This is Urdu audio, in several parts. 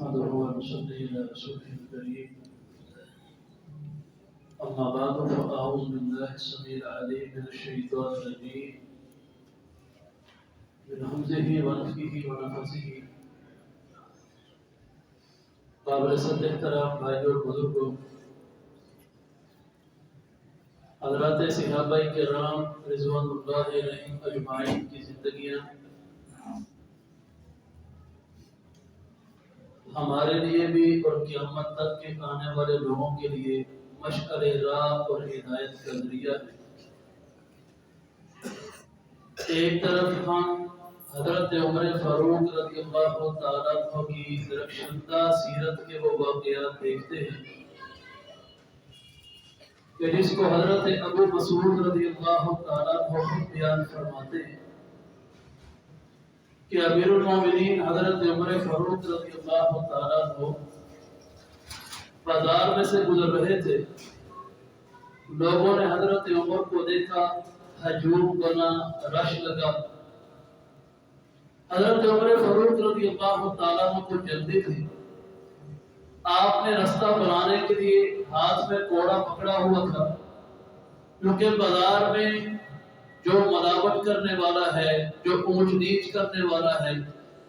نحمده ونصلي على رسوله الكريم أما بعد فأعوذ بالله السميع العليم من الشيطان الرجيم من همزه ونفخه ونفثه قابل صد احترام بھائیوں اور بزرگوں، حضرات صحابہ کرام رضوان اللہ علیہم اجمعین کی زندگیاں ہمارے لیے بھی اور قیامت تک کے آنے والے لوگوں کے لیے مشعل راہ اور ہدایت کا ذریعہ ہے۔ ایک طرف ہم حضرت عمر فاروق رضی اللہ تعالیٰ عنہ کی درخشندہ سیرت کے وہ واقعات دیکھتے ہیں کہ جس کو حضرت ابو مسعود رضی اللہ تعالیٰ عنہ بیان فرماتے ہیں کہ امیر المومنین حضرت عمر فاروق رضی اللہ تعالیٰ عنہ بازار میں سے گزر رہے تھے۔ لوگوں نے حضرت عمر کو دیکھا، ہجوم بنا، رش لگا۔ حضرت عمر فاروق رضی اللہ تعالیٰ عنہ کو جلدی تھی۔ آپ نے رستہ بنانے کے لیے ہاتھ میں کوڑا پکڑا ہوا تھا، کیونکہ بازار میں جو ملاوٹ کرنے والا ہے، جو اونچ نیچ کرنے والا ہے،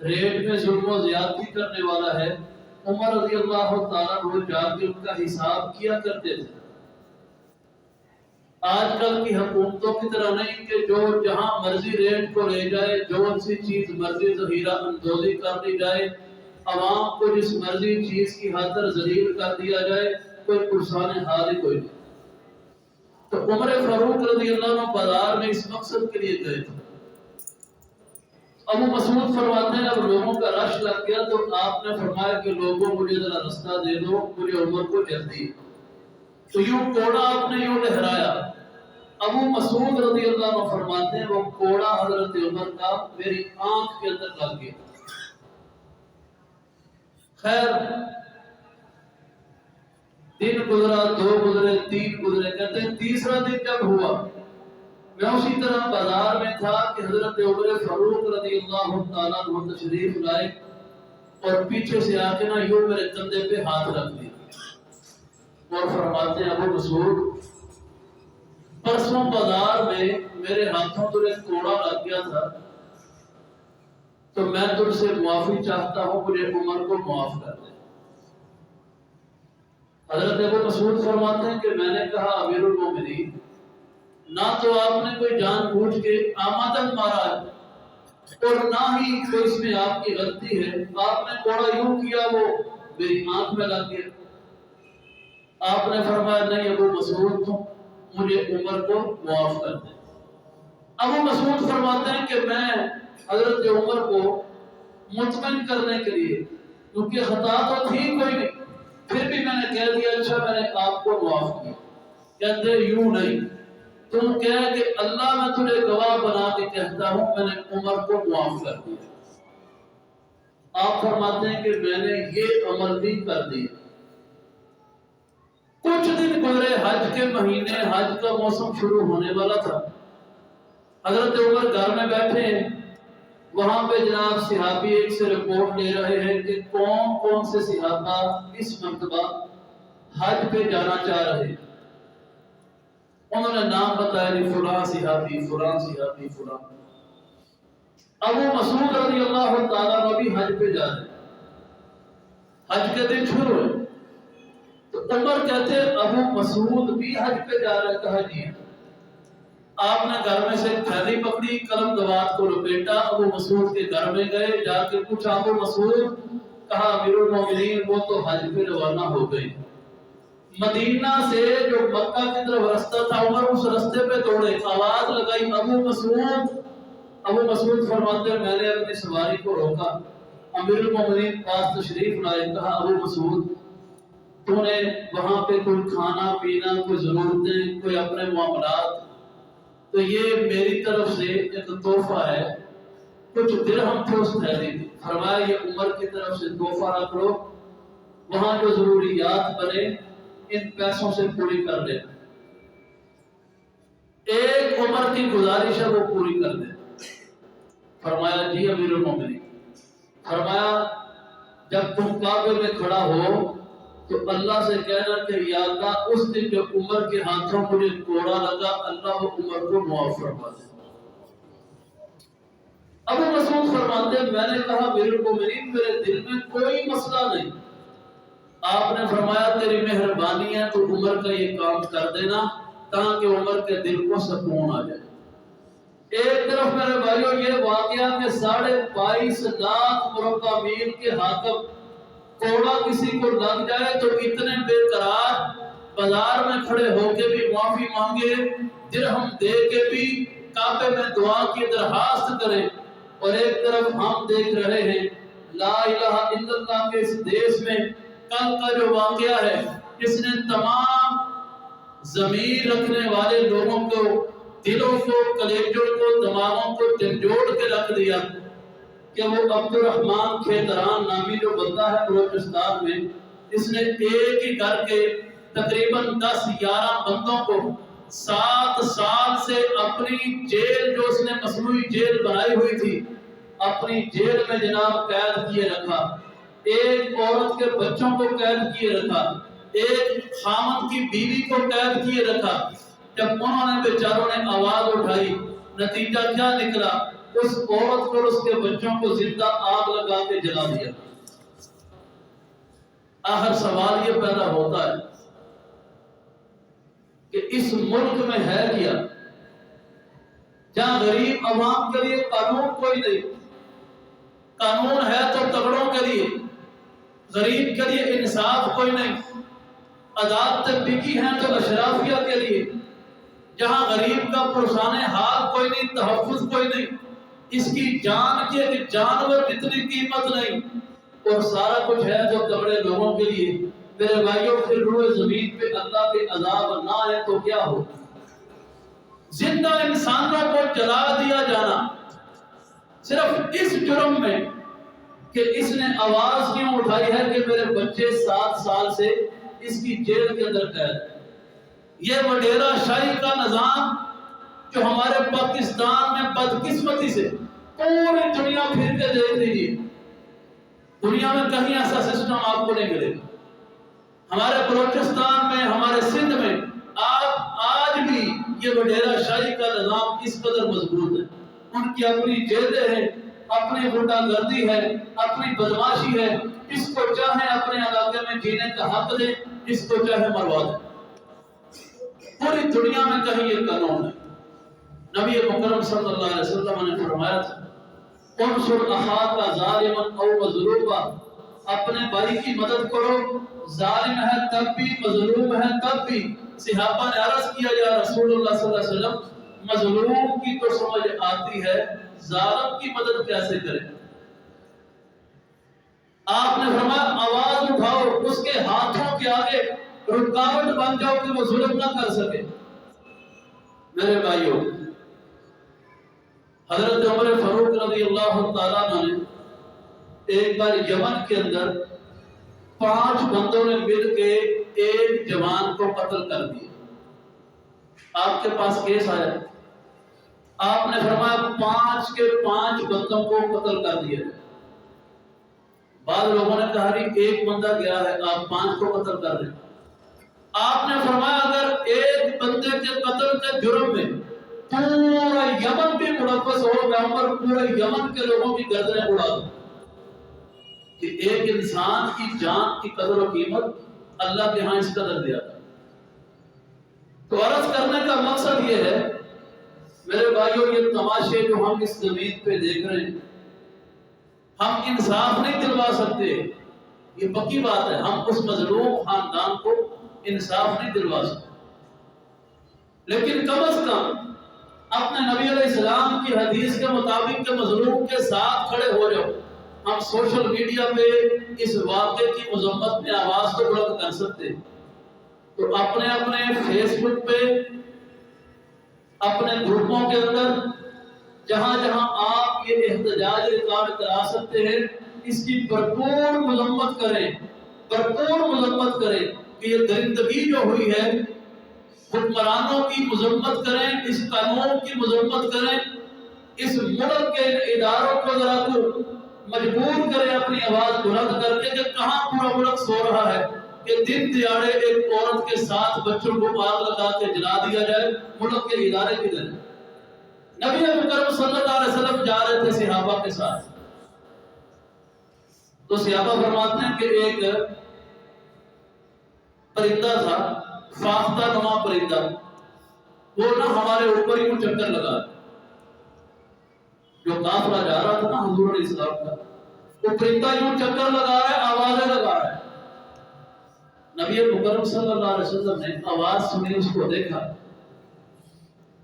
ریٹ میں ظلم و زیادتی کرنے والا ہے، عمر رضی اللہ تعالیٰ عنہ جا کے ان کا حساب کیا کرتے تھے۔ آج کل کی حکومتوں کی طرح نہیں کہ جو جہاں مرضی ریٹ کو لے جائے، جو سی چیز مرضی ذخیرہ اندوزی کر دی جائے، عوام کو جس مرضی چیز کی خاطر ذلیل کر دیا جائے، کوئی پرسان حال ہی کوئی نہیں۔ تو عمر فاروق رضی اللہ عنہ بازار میں اس مقصد کے لیے گئے تھے۔ ابو مسعود فرماتے ہیں اب لوگوں کا رش لگ گیا تو آپ نے فرمایا کہ لوگوں مجھے ذرا رستہ دے دو، مجھے عمر کو جلدی۔ تو یوں کوڑا آپ نے یوں لہرایا۔ ابو مسعود رضی اللہ عنہ فرماتے ہیں وہ کوڑا حضرت عمر کا میری آنکھ کے اندر لگ گیا۔ خیر دن گزرا، دو گزرے، تین گزرے، کہتے ہیں تیسرا دن جب ہوا میں اسی طرح بازار میں تھا کہ حضرت عمر فاروق رضی اللہ تعالیٰ عنہ تشریف لائے اور پیچھے سے آ کے نا یوں میرے کندھے پہ ہاتھ رکھ دیا اور فرماتے ہیں ابو مسعود پرسوں بازار میں میرے ہاتھوں پر ایک کوڑا لگ گیا تھا، تو میں تجھ سے معافی چاہتا ہوں، مجھے عمر کو معاف کر دے۔ حضرت ابو مسعود فرماتے ہیں کہ میں نے کہا امیر المومنین نہ تو آپ نے کوئی جان بوجھ کے آمدن مارا ہے اور نہ ہی کوئی اس میں آپ کی غلطی ہے، آپ نے کوڑا یوں کیا وہ میری آنکھ میں لگ گیا۔ آپ نے فرمایا نہیں ابو مسعود تم مجھے عمر کو معاف کر دے۔ ابو مسعود فرماتے ہیں کہ میں حضرت عمر کو مطمئن کرنے کے لیے، کیونکہ خطا تو تھی کوئی نہیں، پھر بھی میں نے کہہ دیا اچھا میں نے آپ کو معاف کیا۔ کہتے یوں نہیں، تم کہہ کہ اللہ میں تجھے گواہ بنا کے کہتا ہوں میں نے عمر کو معاف کر دیا۔ آپ فرماتے ہیں کہ میں نے یہ عمل بھی کر دیا۔ کچھ دن گزرے، حج کے مہینے، حج کا موسم شروع ہونے والا تھا۔ حضرت عمر گھر میں بیٹھے ہیں، وہاں پہ جناب صحابی ایک سے رپورٹ لے رہے ہیں کہ کون کون سے صحابہ اس مرتبہ حج پہ جانا چاہ رہے ہیں۔ انہوں نے نام بتایا کہ فلاں صحابی، فلاں صحابی، فلاں۔ ابو مسعود رضی اللہ تعالیٰ عنہ بھی حج پہ جا رہے ہیں۔ حج کے دن شروع ہے تو عمر کہتے ہیں ابو مسعود بھی حج پہ جا رہے ہیں۔ کہا جی۔ آپ نے گھر میں سے تھیلی پکڑی، قلم دوات کو لپیٹا، ابو مسعود کے گھر میں گئے، جا کے پوچھا ابو مسعود، کہا امیر المومنین وہ تو حج پہ روانہ ہو گئے۔ مدینہ سے جو مکہ کی طرف رستہ تھا عمر اس رستے پہ دوڑے، آواز لگائی ابو مسعود۔ ابو مسعود فرماتے ہیں میں نے اپنی سواری کو روکا، امیر المومنین پاس تشریف لائے، کہا ابو مسعود تو نے وہاں پہ کوئی کھانا پینا، کوئی ضرورتیں، کوئی اپنے معاملات، تو یہ میری طرف سے ایک تحفہ ہے، کچھ درہم تھے اس تھیلی میں، فرمایا یہ عمر کی طرف سے تحفہ رکھ لو، وہاں جو ضروریات بنے ان پیسوں سے پوری کر لے۔ ایک عمر کی گزارش ہے وہ پوری کر دے۔ فرمایا جی امیر المومنین۔ فرمایا جب تم کعبے میں کھڑا ہو تو اللہ سے کہنا کہ یا اللہ اس دن جو عمر کے ہاتھوں مجھے کوڑا لگا، اللہ وہ عمر کو معاف فرما دے۔ ابو مسعود فرماتے ہیں میں نے کہا المومنین میرے دل میں کوئی مسئلہ نہیں۔ آپ نے فرمایا تیری مہربانی ہے تو عمر کا یہ کام کر دینا تاکہ عمر کے دل کو سکون آ جائے۔ ایک طرف میرے بھائیوں یہ واقعہ کہ 22.5 لاکھ مربع میل کے حاکم کوڑا کسی کو لگ جائے تو اتنے بے قرار بازار میں کھڑے ہو کے بھی معافی مانگے، درہم دے کے بھی کعبے میں دعا کی درخواست کرے، اور ایک طرف ہم دیکھ رہے ہیں لا الہ الا اللہ کے اس دیش میں کل کا جو واقعہ ہے اس نے تمام ضمیر رکھنے والے لوگوں کو، دلوں کو، کلیجوں کو، دماغوں کو جھنجھوڑ کے رکھ دیا کہ وہ عبد الرحمن کھیتران نامی جو بندہ ہے بلوچستان میں، اس نے ایک ہی کر کے تقریباً 10-11 بندوں کو 7 سال سے اپنی جیل جو اس نے مصنوعی جیل بنائی ہوئی تھی اپنی جیل میں جناب قید کیے رکھا، ایک عورت کے بچوں کو قید کیے رکھا، ایک خامن کی بیوی کو قید کیے رکھا۔ جب انہوں نے بیچاروں نے آواز اٹھائی نتیجہ کیا نکلا؟ اس عورت کو اور اس کے بچوں کو زندہ آگ لگا کے جلا دیا۔ آخر سوال یہ پیدا ہوتا ہے کہ اس ملک میں ہے کیا جہاں غریب عوام کے لیے قانون کوئی نہیں، قانون ہے تو تگڑوں کے لیے، غریب کے لیے انصاف کوئی نہیں، عدالتیں بکی ہیں تو اشرافیہ کے لیے، جہاں غریب کا پرسان حال کوئی نہیں، تحفظ کوئی نہیں، اس کی جان کی ایک جانور جتنی قیمت نہیں، اور سارا کچھ ہے جو تگڑے لوگوں کے لیے۔ میرے بھائیوں پھر روئے زمین پہ اللہ کے عذاب نہ ہے تو کیا ہو؟ زندہ انسانوں کو جلا دیا جانا صرف اس جرم میں کہ اس نے آواز کیوں اٹھائی ہے کہ میرے بچے 7 سال سے اس کی جیل کے اندر قید ہے۔ یہ وڈیرا شاہی کا نظام جو ہمارے پاکستان میں بدقسمتی سے پوری دنیا پھر کے دیکھ لیجیے، دنیا میں کہیں ایسا سسٹم آپ کو نہیں ملے گا۔ ہمارے بلوچستان میں، ہمارے سندھ میں آپ آج بھی یہ وڈیرا شاہی کا نظام اس قدر مضبوط ہے، ان کی اپنی جیلیں ہیں، اپنی غنڈہ گردی ہے، اپنی بدماشی ہے، اس کو چاہے اپنے علاقے میں جینے کا حق دیں، اس کو چاہے مروا دیں۔ پوری دنیا میں کہیں یہ قانون ہے۔ نبی مکرم صلی اللہ علیہ وسلم نے فرمایا تھا انصر اخاک ظالما او مظلوما، اپنے بھائی کی مدد کرو، ظالم ہے تب بھی، مظلوم ہے تب بھی۔ صحابہ نے عرض کیا یا رسول اللہ صلی اللہ علیہ وسلم مظلوم کی تو سمجھ آتی ہے، ظالم کی مدد کیسے کریں؟ آپ نے فرمایا آواز اٹھاؤ، اس کے ہاتھوں کے آگے رکاوٹ بن جاؤ کہ وہ ظلم نہ کر سکے۔ میرے بھائیوں، حضرت عمر فاروق رضی اللہ تعالیٰ عنہ نے ایک بار یمن کے اندر 5 بندوں نے مل کے ایک جوان کو قتل کر دیا۔ آپ کے پاس کیس آیا، آپ نے فرمایا 5 کے 5 بندوں کو قتل کر دیا۔ بعض لوگوں نے کہا ایک بندہ گیا ہے آپ 5 کو قتل کر رہے ہیں۔ آپ نے فرمایا اگر ایک بندے کے قتل کے جرم میں پورا یمن بھی ملوث ہو، میں عمر پورے یمن کے لوگوں کی گردنیں اڑا دوں کہ ایک انسان کی جان کی قدر و قیمت اللہ کے ہاں اس قدر دیا تھا۔ تو عرض کرنے کا مقصد یہ ہے میرے بھائیوں، یہ تماشے جو ہم اس زمین پہ دیکھ رہے ہیں، ہم انصاف نہیں دلوا سکتے، یہ پکی بات ہے، ہم اس مظلوم خاندان کو انصاف نہیں دلوا سکتے، لیکن کم از کم اپنے نبی علیہ السلام کی حدیث کے مطابق کے مظلوم کے ساتھ کھڑے ہو جاؤ۔ ہم سوشل میڈیا پہ اس واقعے کی مذمت میں آواز تو بلند کر سکتے، تو اپنے اپنے فیس بک پہ، اپنے گروپوں کے اندر جہاں جہاں آپ یہ احتجاج ریکارڈ کرا سکتے ہیں اس کی بھرپور مذمت کریں، بھرپور مذمت کریں کہ یہ درندگی جو ہوئی ہے، حکمرانوں کی مذمت کریں، اس قانون کی مذمت کریں، اس ملک کے اداروں کو ذرا کو مجبور کرے اپنی آواز بلند کر کے کہ کہاں پورا ملک سو رہا ہے کہ دن دیہڑے ایک عورت کے ساتھ بچوں کو آگ لگا کے جلا دیا جائے، ملک کے ادارے کدھر ہیں؟ نبی مکرم صلی اللہ علیہ وسلم جا رہے تھے صحابہ کے ساتھ، تو صحابہ فرماتے ہیں کہ ایک پرندہ تھا، فاختہ نما پرندہ، وہ نہ ہمارے اوپر ہی وہ چکر لگا، جو قافلہ جا رہا تھا نا حضور علیہ السلام کا، وہ پرندہ یوں چکر لگا رہا ہے، آوازیں لگا رہا ہے۔ نبی مکرم صلی اللہ علیہ وسلم نے آواز سنی، اس کو دیکھا،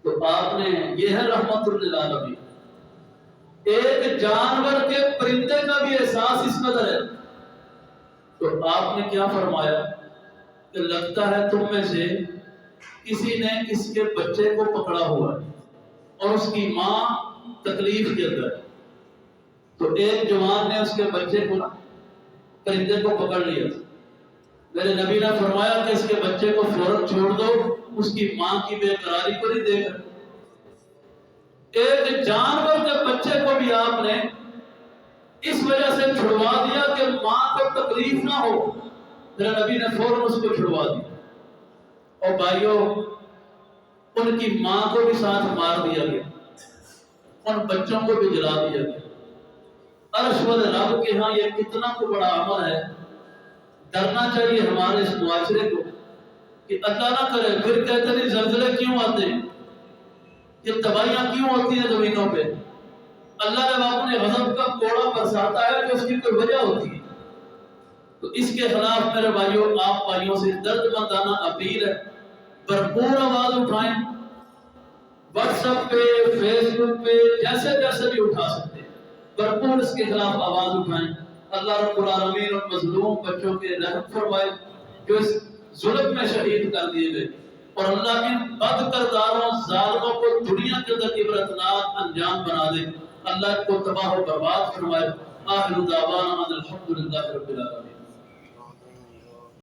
تو آپ نے، یہ ہے رحمت للعالمین، ایک جانور کے پرندے کا بھی احساس اس قدر ہے، تو آپ نے کیا فرمایا کہ لگتا ہے تم میں سے کسی نے اس کے بچے کو پکڑا ہوا ہے اور اس کی ماں تکلیف کے اندر ہے۔ تو ایک جوان نے اس کے بچے کو، پرندے کو پکڑ لیا تھا، میرے نبی نے فرمایا کہ اس کے بچے کو فوراً چھوڑ دو، اس کی ماں کی بے قراری کو نہیں دیکھ رہے۔ ایک جانور کے بچے کو بھی آپ نے اس وجہ سے چھڑوا دیا کہ ماں کو تکلیف نہ ہو، میرے نبی نے فوراً اس کو چھڑوا دیا۔ اور بھائیوں، ان کی ماں کو بھی ساتھ مار دیا گیا، ان بچوں کو بھی جلا دیا گیا۔ عرش والے رب کے ہاں یہ کتنا کو بڑا عمل ہے، ڈرنا چاہیے ہمارے اس معاشرے کو کہ اللہ نہ کرے پھر کہتے ہیں زلزلے کیوں آتے ہیں، یہ تباہیاں کیوں ہوتی ہیں زمینوں پہ، اللہ جب اپنے غضب کا کوڑا برساتا ہے تو اس کی کوئی وجہ ہوتی ہے۔ تو اس کے خلاف میرے بھائیوں، آپ بھائیوں سے درد مندانہ اپیل ہے، بھرپور آواز اٹھائیں، واٹس ایپ پہ، فیس بک پہ، جیسے جیسے بھی اٹھا سکتے ہیں، بھرپور اس کے خلاف آواز اٹھائیں۔ اللہ رب العالمین اور مظلوم بچوں کے رحم فرمائے جو اس ظلم میں شہید کر دیے گئے، اور اللہ ان بد کرداروں ظالموں کو دنیا کے اندر عبرتناک انجام بنا دے، اللہ کو تباہ و برباد فرمائے۔ آخر دعوانا ان الحمد للہ رب العالمین۔